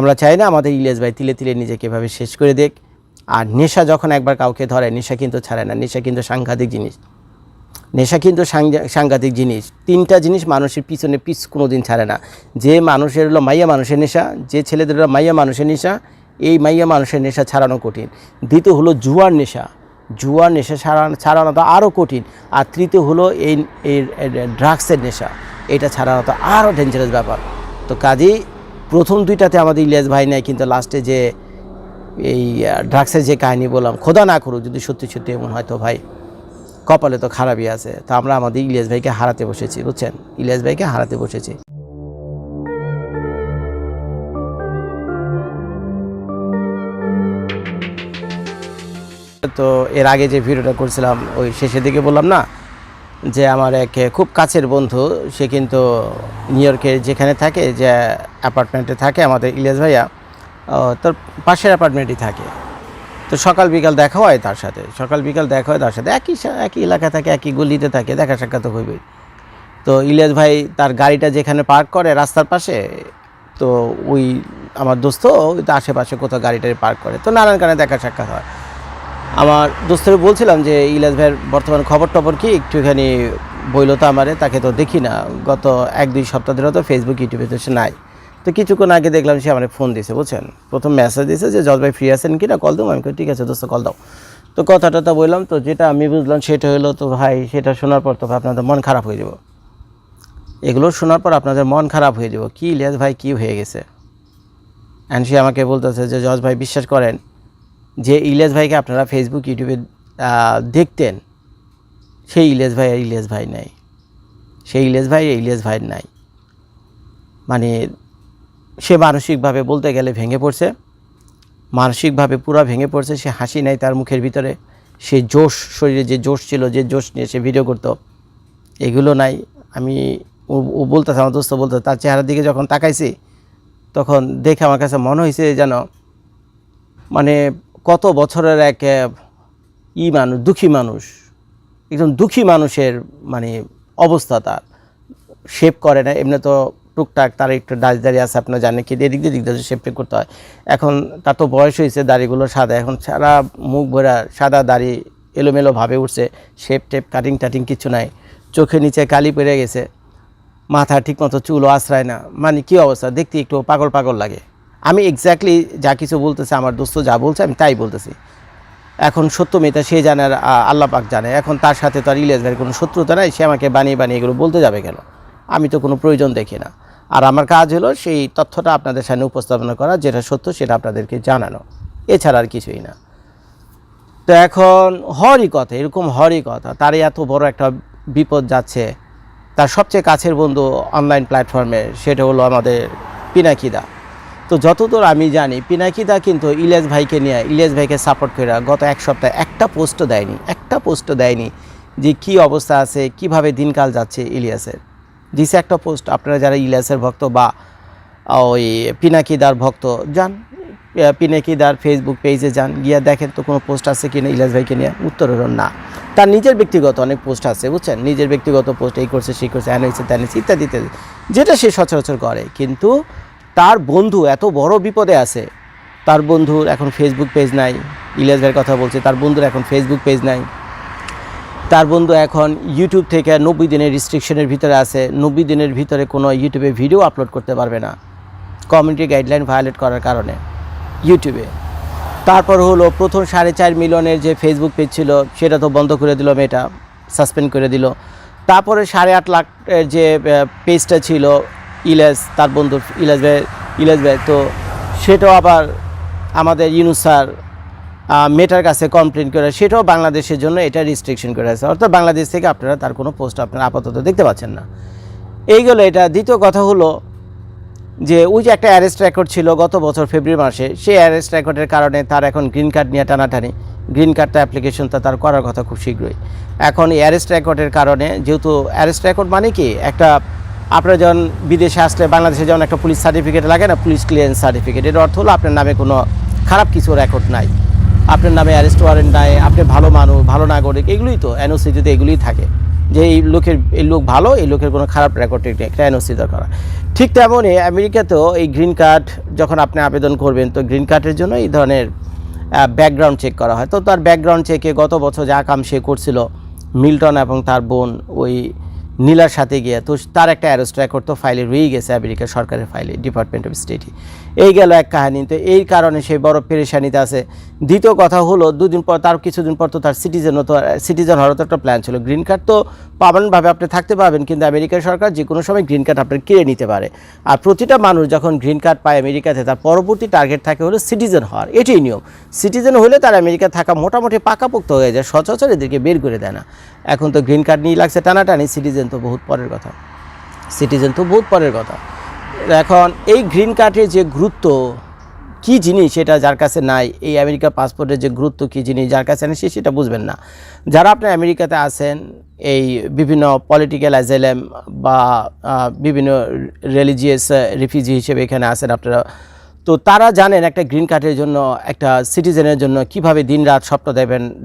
আমরা চাই না আমাদের ইলিয়াস ভাই তিলে তিলে নিজেকে এভাবে শেষ করে দেখ। আর নেশা যখন একবার কাউকে ধরে, নেশা কিন্তু ছাড়ে না। নেশা কিন্তু সাংঘাতিক জিনিস, নেশা কিন্তু সাংঘাতিক জিনিস। 3টা জিনিস মানুষের পিছনে কোনো দিন ছাড়ে না। যে মানুষের হলো মাইয়া মানুষের নেশা, যে ছেলেদের হলো মাইয়া মানুষের নেশা, এই মাইয়া মানুষের নেশা ছাড়ানো কঠিন। দ্বিতীয় হলো জুয়ার নেশা, জুয়ার নেশা ছাড়ানো তো আরও কঠিন। আর তৃতীয় হলো এই ড্রাগসের নেশা, এটা ছাড়ানো তো আরও ডেঞ্জারাস ব্যাপার। তো কাজেই প্রথম 2টাতে আমাদের ইলিয়াস ভাই নেয়, কিন্তু লাস্টে যে এই ড্রাগসের যে কাহিনী বললাম, খোদা না করুক যদি সত্যি সত্যি এমন হয়, তো ভাই কপালে তো খারাপই আছে। তো আমরা আমাদের ইলিয়াস ভাইকে হারাতে বসেছি, বুঝছেন, ইলিয়াস ভাইকে হারাতে বসেছি। তো এর আগে যে ভিডিওটা করছিলাম ওই শেষের দিকে বললাম না যে আমার এক খুব কাছের বন্ধু, সে কিন্তু নিউ ইয়র্কের যেখানে থাকে, যে অ্যাপার্টমেন্টে থাকে আমাদের ইলিয়াস ভাইয়া, তোর পাশের অ্যাপার্টমেন্টেই থাকে। তো সকাল বিকাল দেখা হয় তার সাথে, সকাল বিকাল দেখা হয় তার সাথে, একই এলাকা থাকে, একই গলিতে থাকে, দেখা সাক্ষাৎ হইবে। তো ইলিয়াস ভাই তার গাড়িটা যেখানে পার্ক করে রাস্তার পাশে, তো ওই আমার দোস্ত ওই তো আশেপাশে কোথাও গাড়িটারি পার্ক করে, তো নানান কারণে দেখা সাক্ষাৎ হয়। আমার দোস্তরে বলছিলাম যে ইলিয়াস ভাইয়ের বর্তমান খবর টবর কি একটুখানি বইল তো আমারে, তাকে তো দেখি না গত 1-2 সপ্তাহ ধরে, তো ফেসবুক ইউটিউবে তো সে নাই। তো কিছুক্ষণ আগে দেখলাম সে আমার ফোন দিয়েছে, বুঝছেন, প্রথম মেসেজ দিয়েছে যে জজ ভাই ফ্রি আছেন কি না, কল দাও। আমি ঠিক আছে দোস্ত কল দাও। তো কথাটা তো বললাম, তো যেটা আমি বুঝলাম সেটা হলো, তো ভাই সেটা শোনার পর তো আপনাদের মন খারাপ হয়ে যাব, এগুলো শোনার পর আপনাদের মন খারাপ হয়ে যাব। কি ইলিয়াস ভাই কি হয়ে গেছে। অ্যান্ড সে আমাকে বলতেছে যে জজ ভাই বিশ্বাস করেন যে ইলিয়াস ভাইকে আপনারা ফেসবুক ইউটিউবে দেখতেন, সেই ইলিয়াস ভাই আর ইলিয়াস ভাই নাই, সেই ইলিয়াস ভাই ইলিয়াস ভাই নাই। মানে সে মানসিকভাবে বলতে গেলে ভেঙে পড়ছে, মানসিকভাবে পুরো ভেঙে পড়ছে। সে হাসি নাই তার মুখের ভিতরে, সে জোশ, শরীরে যে জোশ ছিল, যে জোশ নিয়ে সে ভিডিও করতো, এগুলো নাই। আমি ও বলতেছে, আমার দোস্ত বলতো, তার চেহারার দিকে যখন তাকাইছি তখন দেখে আমার কাছে মনে হয়েছে যেন মানে কত বছরের এক মানুষ, দুঃখী মানুষ, একদম দুঃখী মানুষের মানে অবস্থা। তার শেভ করে না, এমনি তো টুকটাক তার একটু দাড়ি আছে, আপনার জানেন কি এদিক দিয়ে শেভ টেপ করতে হয়। এখন তার তো বয়স হয়েছে, দাড়িগুলো সাদা, এখন সারা মুখ ভরা সাদা দাড়ি এলোমেলোভাবে উঠছে, শেভ টেপ কাটিং টাটিং কিছু নাই, চোখের নিচে কালি পড়ে গেছে, মাথা ঠিকমতো চুলও আশ্রয় না, মানে কী অবস্থা, দেখতে একটু পাগল পাগল লাগে। আমি এক্স্যাক্টলি যা কিছু বলতেছে, আমার দোস্ত যা বলছে আমি তাই বলতেছি। এখন সত্য মেয়েটা সে জানে আর আল্লাহ পাক জানে। এখন তার সাথে তো আর ইলিয়াস ভাইয়ের কোনো শত্রুতা নাই, সে আমাকে বানিয়ে বানিয়ে এগুলো বলতে যাবে কেন, আমি তো কোনো প্রয়োজন দেখি না। আর আমার কাজ হলো সেই তথ্যটা আপনাদের সামনে উপস্থাপনা করা, যেটা সত্য সেটা আপনাদেরকে জানানো, এছাড়া আর কিছুই না। তো এখন হরই কথা, এরকম হরই কথা, তারই এত বড় একটা বিপদ যাচ্ছে। তার সবচেয়ে কাছের বন্ধু অনলাইন প্ল্যাটফর্মে, সেটা হলো আমাদের পিনাকিদা। তো যতদূর আমি জানি পিনাকিদা কিন্তু ইলিয়াস ভাইকে নিয়ে, ইলিয়াস ভাইকে সাপোর্ট করে গত 1 সপ্তাহে একটা পোস্টও দেয়নি যে কী অবস্থা আছে, কিভাবে দিনকাল যাচ্ছে ইলিয়াসের। দিছে একটা পোস্ট। আপনারা যারা ইলিয়াসের ভক্ত বা ওই পিনাকিদার ভক্ত, যান পিনাকিদার ফেসবুক পেজে যান, গিয়ে দেখেন তো কোনো পোস্ট আছে কি না ইলিয়াস ভাইকে নিয়ে। উত্তর হলো না। তার নিজের ব্যক্তিগত অনেক পোস্ট আছে, বুঝছেন, নিজের ব্যক্তিগত পোস্ট, এই করছে সেই করছে, হয়েছে ত্যান হয়েছে ইত্যাদি ইত্যাদি, যেটা সে সচরাচর করে। কিন্তু তার বন্ধু এত বড় বিপদে আছে, তার বন্ধুর এখন ফেসবুক পেজ নাই। ইলিয়াস ভাইয়ের কথা বলছে, তার বন্ধুর এখন ফেসবুক পেজ নাই। তার বন্ধু এখন ইউটিউব থেকে 90 দিনের রেস্ট্রিকশনের ভিতরে আছে, 90 দিনের ভিতরে কোনো ইউটিউবে ভিডিও আপলোড করতে পারবে না, কমিউনিটি গাইডলাইন ভায়োলেট করার কারণে ইউটিউবে। তারপর হলো প্রথম 4.5 মিলিয়নের যে ফেসবুক পেজ ছিল সেটা তো বন্ধ করে দিল, মেয়েটা সাসপেন্ড করে দিল। তারপরে 8.5 লাখের যে পেজটা ছিল ইলিয়াস, তার বন্ধুর ইলিয়াস ভাই, তো সেটাও আবার আমাদের ইউনুস স্যার মেটার কাছে কমপ্লেন করে, সেটাও বাংলাদেশের জন্য এটা রেস্ট্রিকশন করে আছে। অর্থাৎ বাংলাদেশ থেকে আপনারা তার কোনো পোস্ট আপনারা আপাতত দেখতে পাচ্ছেন না। এইগুলো এটা। দ্বিতীয় কথা হলো যে ওই যে একটা অ্যারেস্ট রেকর্ড ছিল গত বছর ফেব্রুয়ারি মাসে, সেই অ্যারেস্ট রেকর্ডের কারণে তার এখন গ্রিন কার্ড নিয়ে টানাটানি, গ্রিন কার্ডটা অ্যাপ্লিকেশনটা তার করার কথা খুব শীঘ্রই। এখন এই অ্যারেস্ট রেকর্ডের কারণে, যেহেতু অ্যারেস্ট রেকর্ড মানে কি, একটা আপনারা যখন বিদেশে আসলে বাংলাদেশে যেমন একটা পুলিশ সার্টিফিকেট লাগে না, পুলিশ ক্লিয়ারেন্স সার্টিফিকেট, এর অর্থ হলো আপনার নামে কোনো খারাপ কিছু রেকর্ড নাই, আপনার নামে অ্যারেস্ট ওয়ারেন্ট নাই, আপনি ভালো মানুষ, ভালো নাগরিক, এগুলোই তো এনওসিতে এগুলোই থাকে, যে এই লোক ভালো, এই লোকের কোনো খারাপ রেকর্ড নেই, একটা এনওসি দরকার। ঠিক তেমনই আমেরিকাতেও এই গ্রিন কার্ড যখন আপনি আবেদন করবেন, তো গ্রিন কার্ডের জন্য এই ধরনের ব্যাকগ্রাউন্ড চেক করা হয়। তো তার ব্যাকগ্রাউন্ড চেকে গত বছর যা কাম সে করছিল মিল্টন এবং তার বোন ওই নীলার সাথে গিয়ে, তো তার একটা অ্যারেস্ট রেকর্ড তো ফাইলে রয়েই গেছে আমেরিকা সরকারের ফাইলে, ডিপার্টমেন্ট অফ স্টেটে। এই গেল এক কাহিনী। তো এই কারণে সেই বড় পেরেশানিতে আছে। দ্বিতীয় কথা হলো, দুদিন পর তার কিছুদিন পর তো তার সিটিজেন হওয়ার তো একটা প্ল্যান ছিল। গ্রিন কার্ড তো পার্মানেন্টভাবে আপনি থাকতে পারবেন, কিন্তু আমেরিকার সরকার যে কোনো সময় গ্রিন কার্ড আপনার কেড়ে নিতে পারে। আর প্রতিটা মানুষ যখন গ্রিন কার্ড পায় আমেরিকাতে, তার পরবর্তী টার্গেট থাকে হলো সিটিজেন হওয়ার। এটাই নিয়ম। সিটিজেন হলে তার আমেরিকা থাকা মোটামুটি পাকাপোক্ত হয়ে যায়, সচরাচর এদেরকে বের করে দেয় না। এখন তো গ্রিন কার্ড নিয়ে লাগছে টানাটানি, সিটিজেন তো বহুত পরের কথা। এখন এই গ্রিন কার্ডের যে গুরুত্ব কী জিনিস, সেটা যার কাছে নাই, এই আমেরিকার পাসপোর্টের যে গুরুত্ব কী জিনিস যার কাছে নেই, সেটা বুঝবেন না। যারা আপনি আমেরিকাতে আছেন, এই বিভিন্ন পলিটিক্যাল অ্যাজাইলাম বা বিভিন্ন রিলিজিয়াস রিফিউজি হিসেবে এখানে আছেন আপনারা, তো তারা জানেন একটা গ্রিন কার্ডের জন্য, একটা সিটিজেনের জন্য কীভাবে দিনরাত স্বপ্ন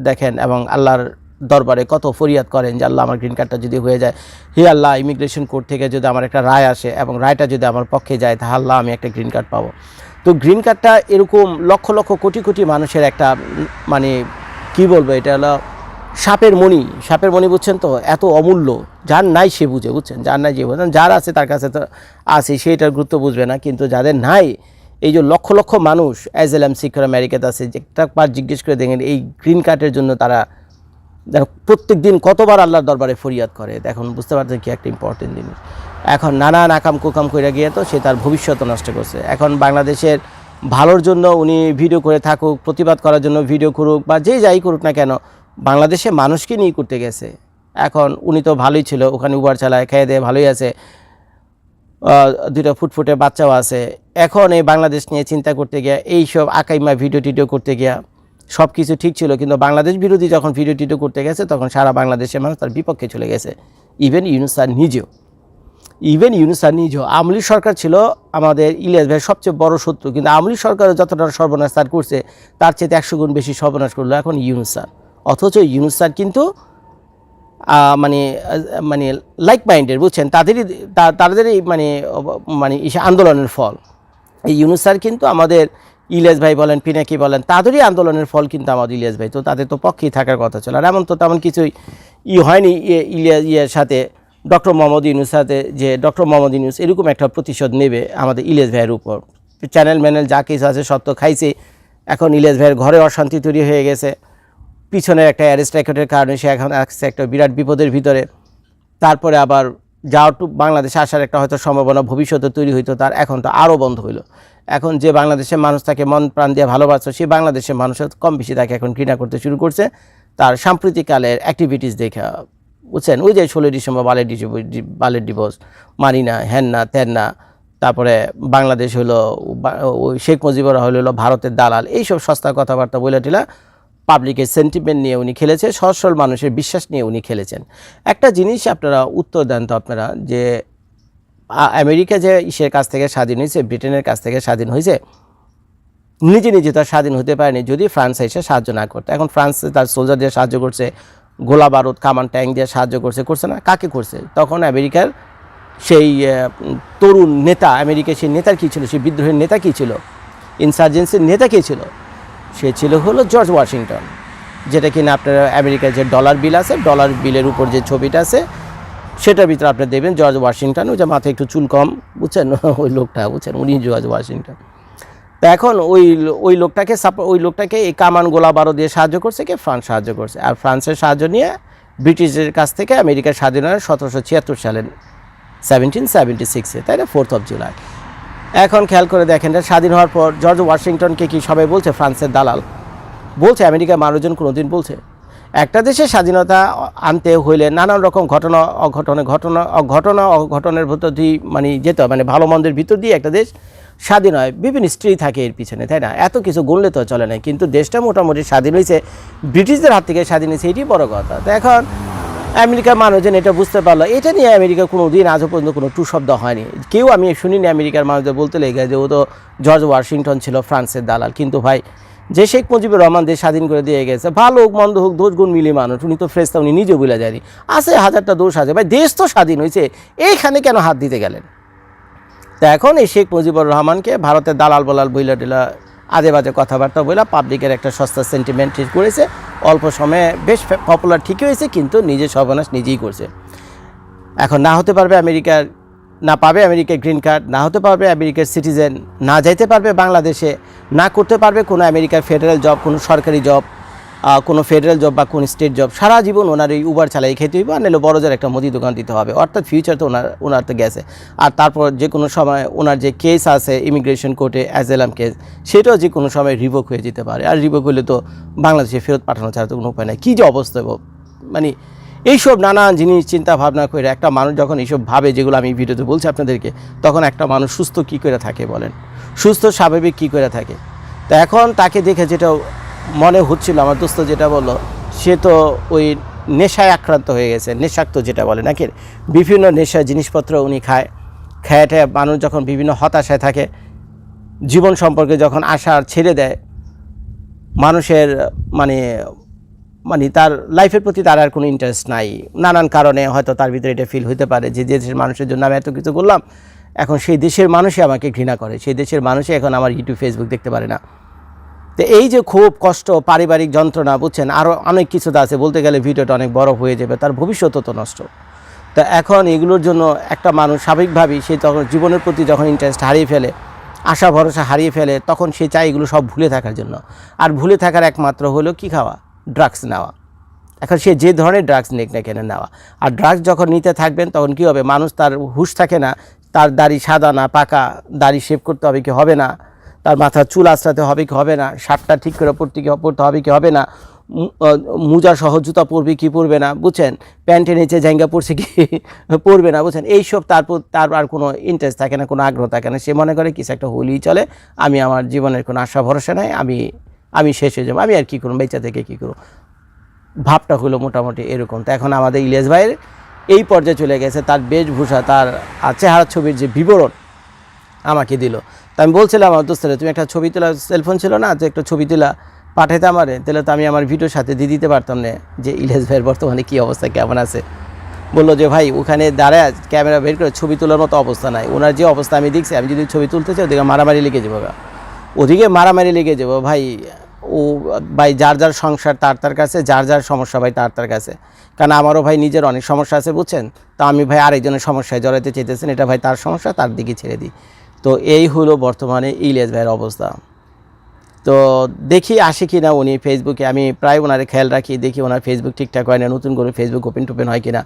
দেখেন এবং আল্লাহর দরবারে কত ফরিয়াদ করেন যে আল্লাহ আমার গ্রিন কার্ডটা যদি হয়ে যায়, হে আল্লাহ ইমিগ্রেশন কোর্ট থেকে যদি আমার একটা রায় আসে এবং রায়টা যদি আমার পক্ষে যায়, তাহলে আল্লাহ আমি একটা গ্রিন কার্ড পাবো। তো গ্রিন কার্ডটা এরকম লক্ষ লক্ষ কোটি কোটি মানুষের একটা মানে কি বলবো, এটা হলো সাপের মণি বুঝছেন তো, এত অমূল্য। যার নাই সে বুঝে, বুঝছেন, যার নাই যে বুঝেন, যার আছে তার কাছে তো আছে, সে এটার গুরুত্ব বুঝবে না। কিন্তু যাদের নাই, এই যে লক্ষ লক্ষ মানুষ অ্যাজাইলাম সিকার আমেরিকাতে আছে, যে একটা বার জিজ্ঞেস করে দেখেন এই গ্রিন কার্ডের জন্য তারা প্রত্যেক দিন কতবার আল্লাহর দরবারে ফরিয়াদ করে। এখন বুঝতে পারছেন কি একটা ইম্পর্টেন্ট জিনিস। এখন নানান আকাম কুকাম করে গিয়ে তো সে তার ভবিষ্যৎ নষ্ট করছে। এখন বাংলাদেশের ভালোর জন্য উনি ভিডিও করে থাকুক, প্রতিবাদ করার জন্য ভিডিও করুক, বা যাই করুক না কেন, বাংলাদেশে মানুষকে নিয়ে করতে গেছে। এখন উনি তো ভালোই ছিল, ওখানে উবার চালায়, খেয়ে দিয়ে ভালোই আছে, দুটো ফুটফুটে বাচ্চাও আছে। এখন এই বাংলাদেশ নিয়ে চিন্তা করতে গিয়া, এইসব আকাইমা ভিডিও করতে গিয়া সব কিছু ঠিক ছিল, কিন্তু বাংলাদেশ বিরোধী যখন ভিডিও করতে গেছে, তখন সারা বাংলাদেশের মানুষ তার বিপক্ষে চলে গেছে। ইভেন ইউনূস স্যার নিজেও আওয়ামী লীগ সরকার ছিল আমাদের ইলিয়াস ভাইয়ের সবচেয়ে বড় শত্রু, কিন্তু আওয়ামী লীগ সরকারের যতটা সর্বনাশ তার করছে, তার চেয়ে 100 গুণ বেশি সর্বনাশ করলো এখন ইউনূস স্যার। অথচ ইউনূস স্যার কিন্তু মানে লাইক মাইন্ডের, বুঝছেন, তাদেরই মানে আন্দোলনের ফল। এই ইউনূস স্যার কিন্তু আমাদের ইলিয়াস ভাই বলেন, পিনাকি বলেন, তাদেরই আন্দোলনের ফল কিন্তু আমাদের ইলিয়াস ভাই, তো তাদের তো পক্ষেই থাকার কথা ছিল। আর এমন তো তেমন কিছুই হয়নি ইলিয়াস সাথে ডক্টর মোহাম্মদ ইউনূস সাথে, যে ডক্টর মোহাম্মদ ইউনূস এরকম একটা প্রতিশোধ নেবে আমাদের ইলিয়াস ভাইয়ের উপর। চ্যানেল যা কিছু আছে সত্য খাইছে। এখন ইলিয়াস ভাইয়ের ঘরে অশান্তি তৈরি হয়ে গেছে, পিছনের একটা অ্যারেস্ট রেকর্ডের কারণে সে এখন আসছে একটা বিরাট বিপদের ভিতরে। তারপরে আবার বাংলাদেশে আসার একটা হয়তো সম্ভাবনা ভবিষ্যতে তৈরি হইতো তার, এখন তো আরও বন্ধ হইলো। এখন যে বাংলাদেশের মানুষ তাকে মন প্রাণ দিয়ে ভালোবাসছে, সেই বাংলাদেশের মানুষের কম বেশি তাকে এখন ঘৃণা করতে শুরু করছে তার সাম্প্রতিককালের অ্যাক্টিভিটিস দেখা, বুঝছেন। ওই যে 16 ডিসেম্বর বালের দিবস, মানি না, হ্যান না, ত্যান না, তারপরে বাংলাদেশ হলো ওই শেখ মুজিবুর হলো ভারতের দালাল, এইসব সস্তা কথাবার্তা বলে টিলা পাবলিকের সেন্টিমেন্ট নিয়ে উনি খেলেছে, সরল মানুষের বিশ্বাস নিয়ে উনি খেলেছেন। একটা জিনিস আপনারা উত্তর দেন তো আপনারা, যে আমেরিকা যে ইসের কাছ থেকে স্বাধীন হয়েছে, ব্রিটেনের কাছ থেকে স্বাধীন হয়েছে, নিজে তো স্বাধীন হতে পারেনি যদি ফ্রান্স এসে সাহায্য না করতো। এখন ফ্রান্স তার সোলজার দিয়ে সাহায্য করছে, গোলা বারুদ কামান ট্যাঙ্ক দিয়ে সাহায্য করছে না? কাকে করছে? তখন আমেরিকার সেই তরুণ নেতা, আমেরিকার সেই নেতার কী ছিল, সেই বিদ্রোহের নেতা কী ছিল, ইনসার্জেন্সির নেতা কী ছিল? সে ছিল হলো জর্জ ওয়াশিংটন, যেটা কিনা আপনার আমেরিকার যে ডলার বিল আছে, ডলার বিলের উপর যে ছবিটা আছে সেটার ভিতরে আপনি দেখবেন জর্জ ওয়াশিংটন, ওই যে মাথায় একটু চুল কম, বুঝছেন, ওই লোকটা, বুঝছেন, উনি জর্জ ওয়াশিংটন। তো এখন ওই লোকটাকে এই কামান গোলা বারো দিয়ে সাহায্য করছে কে? ফ্রান্স সাহায্য করছে। আর ফ্রান্সের সাহায্য নিয়ে ব্রিটিশদের কাছ থেকে আমেরিকার স্বাধীন হয় 1776 সালে, 1776-এ, তাই না, 4th of July। এখন খেয়াল করে দেখেন, স্বাধীন হওয়ার পর জর্জ ওয়াশিংটনকে কি সবাই বলছে ফ্রান্সের দালাল? বলছে? আমেরিকার মানুষজন কোনোদিন বলছে? একটা দেশের স্বাধীনতা আনতে হইলে নানান রকম অঘটনের ভিতর দিয়ে মানে যেতে হয়, মানে ভালো মন্দের ভিতর দিয়ে একটা দেশ স্বাধীন হয়, বিভিন্ন স্ত্রী থাকে এর পিছনে, তাই না? এত কিছু গড়লে তো চলে না, কিন্তু দেশটা মোটামুটি স্বাধীন হয়েছে, ব্রিটিশদের হাত থেকে স্বাধীন হয়েছে, এটি বড় কথা। তো এখন আমেরিকার মানুষজন এটা বুঝতে পারলো, এটা নিয়ে আমেরিকা কোনো দিন আজও পর্যন্ত কোনো টু শব্দ হয়নি। কেউ আমি শুনিনি আমেরিকার মানুষদের বলতে লেগে যে ও তো জর্জ ওয়াশিংটন ছিল ফ্রান্সের দালাল। কিন্তু ভাই, যে শেখ মুজিবুর রহমান দেশ স্বাধীন করে দিয়ে গেছে, ভালো হোক মন্দ হোক দোষ গুণ মিলিয়ে মানুষ, উনি তো ফ্রেস্তা, উনি নিজেও বলে যায়নি, আছে হাজারটা দোষ আছে, ভাই দেশ তো স্বাধীন হয়েছে, এইখানে কেন হাত দিতে গেলেন? তা এখন এই শেখ মুজিবুর রহমানকে ভারতের দালাল বলাল বইলা টিলা আজে বাজে কথাবার্তা বইলা পাবলিকের একটা সস্তা সেন্টিমেন্ট ঠিক করেছে, অল্প সময়ে বেশ পপুলার ঠিকই হয়েছে, কিন্তু নিজের সর্বনাশ নিজেই করছে। এখন না হতে পারবে আমেরিকার, না পাবে আমেরিকার গ্রিন কার্ড, না হতে পারবে আমেরিকার সিটিজেন, না যাইতে পারবে বাংলাদেশে, না করতে পারবে কোনো আমেরিকার ফেডারেল জব, কোনো সরকারি জব, কোনো ফেডারেল জব বা কোনো স্টেট জব, সারা জীবন ওনার এই উবার চালাই খেতে হইবে, আর নাহলে বড়জোর একটা মুদি দোকান দিতে হবে, অর্থাৎ ফিউচার তো ওনার তো গেছে। আর তারপর যে কোনো সময় ওনার যে কেস আছে ইমিগ্রেশন কোর্টে অ্যাজেলাম কেস, সেটাও যে কোনো সময় রিভোক হয়ে যেতে পারে, আর রিভোক হলে তো বাংলাদেশে ফেরত পাঠানো ছাড়া তো কোনো উপায় নাই। কী যে অবস্থা, মানে এইসব নানান জিনিস চিন্তা ভাবনা করে একটা মানুষ যখন এইসব ভাবে, যেগুলো আমি ভিডিওতে বলছি আপনাদেরকে, তখন একটা মানুষ সুস্থ কী করে থাকে বলেন, সুস্থ স্বাভাবিক কী করে থাকে? তো এখন তাকে দেখে যেটা মনে হচ্ছিল, আমার দোস্ত যেটা বললো, সে তো ওই নেশায় আক্রান্ত হয়ে গেছে, নেশাক্ত যেটা বলে নাকি, বিভিন্ন নেশা জিনিসপত্র উনি খায়, খেয়ে মানুষ যখন বিভিন্ন হতাশায় থাকে, জীবন সম্পর্কে যখন আশা ছেড়ে দেয়, মানুষের মানে তার লাইফের প্রতি তার আর কোনো ইন্টারেস্ট নাই, নানান কারণে হয়তো তার ভিতরে এটা ফিল হতে পারে যে দেশের মানুষের জন্য আমি এত কিছু করলাম, এখন সেই দেশের মানুষই আমাকে ঘৃণা করে, সেই দেশের মানুষই এখন আমার ইউটিউব ফেসবুক দেখতে পারে না। তো এই যে খুব কষ্ট, পারিবারিক যন্ত্রণা, বুঝছেন, আরও অনেক কিছু আছে, বলতে গেলে ভিডিওটা অনেক বড় হয়ে যাবে, তার ভবিষ্যৎ তো নষ্ট। তো এখন এগুলোর জন্য একটা মানুষ স্বাভাবিকভাবেই সে তখন জীবনের প্রতি যখন ইন্টারেস্ট হারিয়ে ফেলে, আশা ভরসা হারিয়ে ফেলে, তখন সে চায় এগুলো সব ভুলে থাকার জন্য। আর ভুলে থাকার একমাত্র হলো কি খাওয়া, ড্রাগস নেওয়া। এখন সে যে ধরনের ড্রাগস নিক না কেন নেওয়া, আর ড্রাগস যখন নিতে থাকবেন তখন কী হবে, মানুষ তার হুঁশ থাকে না, তার দাড়ি সাদা না পাকা, দাড়ি শেভ করতে হবে কি হবে না, তার মাথার চুল আঁচড়াতে হবে কি হবে না, শার্টটা ঠিক করে পরতে হবে কি হবে না, মোজা সহ জুতা পরবে কি পরবে না, বুঝছেন, প্যান্টের নিচে জাঙ্গা পরছে কি পরবে না, বুঝছেন, এইসব তার আর কোনো ইন্টারেস্ট থাকে না, কোনো আগ্রহ থাকে না। সে মনে করে কিছু একটা হলেই চলে, আমি আমার জীবনের কোনো আশা ভরসা নাই, আমি শেষ হয়ে যাবো, আমি আর কী করুন, বেঁচে থেকে কী করবো, ভাবটা হলো মোটামুটি এরকম। তো এখন আমাদের ইলিয়াস ভাইয়ের এই পর্যায়ে চলে গেছে, তার বেশভূষা, তার চেহারা ছবির যে বিবরণ আমাকে দিল। তো আমি বলছিলাম আমার দোস্তরে, তুমি একটা ছবি তোলা সেলফোন ছিল না, যে একটা ছবি তোলা পাঠাইতে আমারে, তাহলে তো আমি আমার ভিডিওর সাথে দিয়ে দিতে পারতাম না যে ইলিয়াস ভাইয়ের বর্তমানে কী অবস্থা, কেমন আছে। বললো যে ভাই ওখানে দাঁড়ায় ক্যামেরা বের করে ছবি তোলার মতো অবস্থা নাই, ওনার যে অবস্থা আমি দেখছি, আমি যদি ছবি তুলতে চাই ওদিকে মারামারি লেগে যাবো, ওদিকে মারামারি লেগে যাবো ভাই। ও ভাই যার সংসার তার কাছে, যার সমস্যা ভাই তার কাছে, কারণ আমারও ভাই নিজের অনেক সমস্যা আছে, বুঝছেন, তা আমি ভাই আরেকজনের সমস্যায় জড়াইতে চাইতেছেন, এটা ভাই তার সমস্যা, তার দিকে ছেড়ে দিই। তো এই হলো বর্তমানে ইলিয়াস ভাইয়ের অবস্থা। তো দেখি আসে কি না উনি ফেসবুকে, আমি প্রায় ওনারে খেয়াল রাখি, দেখি ওনার ফেসবুক ঠিকঠাক হয় না, নতুন করে ফেসবুক ওপেন হয় কিনা।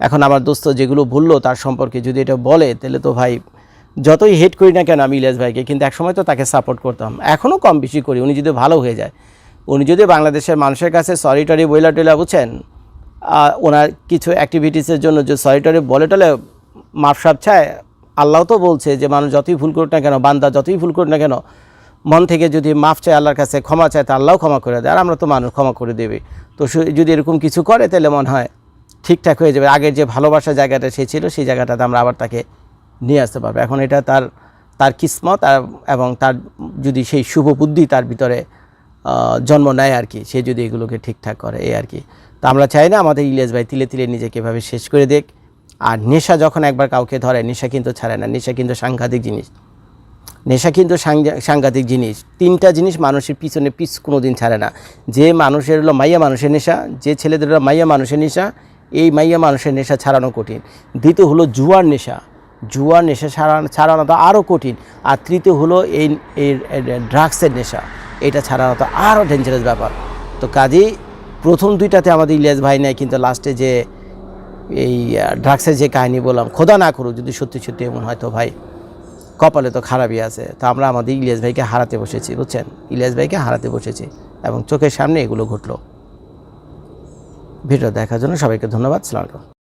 এখন আমার দোস্ত যেগুলো বললো তার সম্পর্কে যদি এটা বলে, তাহলে তো ভাই যতই হেট করি না কেন আমি ইলিয়াস ভাইকে, কিন্তু একসময় তো তাকে সাপোর্ট করতাম, এখনও কম বেশি করি। উনি যদি ভালো হয়ে যায়, উনি যদি বাংলাদেশের মানুষের কাছে সরি টরি বইলা টইলা, বুঝছেন, ওনার কিছু অ্যাক্টিভিটিসের জন্য যে সরি টরি বলে টলে মাপসাপ চায়, আল্লাহ তো বলছে যে মানুষ যতই ভুল করুক না কেন, বান্দা যতই ভুল করুক না কেন, মন থেকে যদি মাফ চায় আল্লাহর কাছে, ক্ষমা চায়, তা আল্লাহও ক্ষমা করে দেয়, আর আমরা তো মানুষ, ক্ষমা করে দেবে। তো যদি এরকম কিছু করে তাহলে মনে হয় ঠিকঠাক হয়ে যাবে, আগের যে ভালোবাসার জায়গাটা সে ছিল সেই জায়গাটাতে আমরা আবার তাকে নিয়ে আসতে পারবো। এখন এটা তার কিসমত, এবং তার যদি সেই শুভ বুদ্ধি তার ভিতরে জন্ম নেয় আর কি, সে যদি এগুলোকে ঠিকঠাক করে, এই আর কি। তো আমরা চাই না আমাদের ইলিয়াস ভাই তিলে তিলে নিজেকে এভাবে শেষ করে দেখ। আর নেশা যখন একবার কাউকে ধরে, নেশা কিন্তু ছাড়ে না, নেশা কিন্তু সাংঘাতিক জিনিস, নেশা কিন্তু সাংঘাতিক জিনিস। তিনটা জিনিস মানুষের পিছনে কোনো দিন ছাড়ে না। যে মানুষের হলো মাইয়া মানুষের নেশা, যে ছেলেদের হলো মাইয়া মানুষের নেশা, এই মাইয়া মানুষের নেশা ছাড়ানো কঠিন। দ্বিতীয় হলো জুয়ার নেশা, জুয়ার নেশা ছাড়ানো তো আরও কঠিন। আর তৃতীয় হলো এই ড্রাগসের নেশা, এটা ছাড়ানো তো আরও ডেঞ্জারাস ব্যাপার। তো কাজেই প্রথম দুইটাতে আমাদের ইলিয়াস ভাই নেয়, কিন্তু লাস্টে যে এই ড্রাগসের যে কাহিনী বললাম, খোদা না করুক যদি সত্যি সত্যি এমন হয়, তো ভাই কপালে তো খারাপই আছে। তো আমরা আমাদের ইলিয়াস ভাইকে হারাতে বসেছি, বুঝছেন, ইলিয়াস ভাইকে হারাতে বসেছি, এবং চোখের সামনে এগুলো ঘটলো। ভিডিও দেখার জন্য সবাইকে ধন্যবাদ। সালাম আলাইকুম।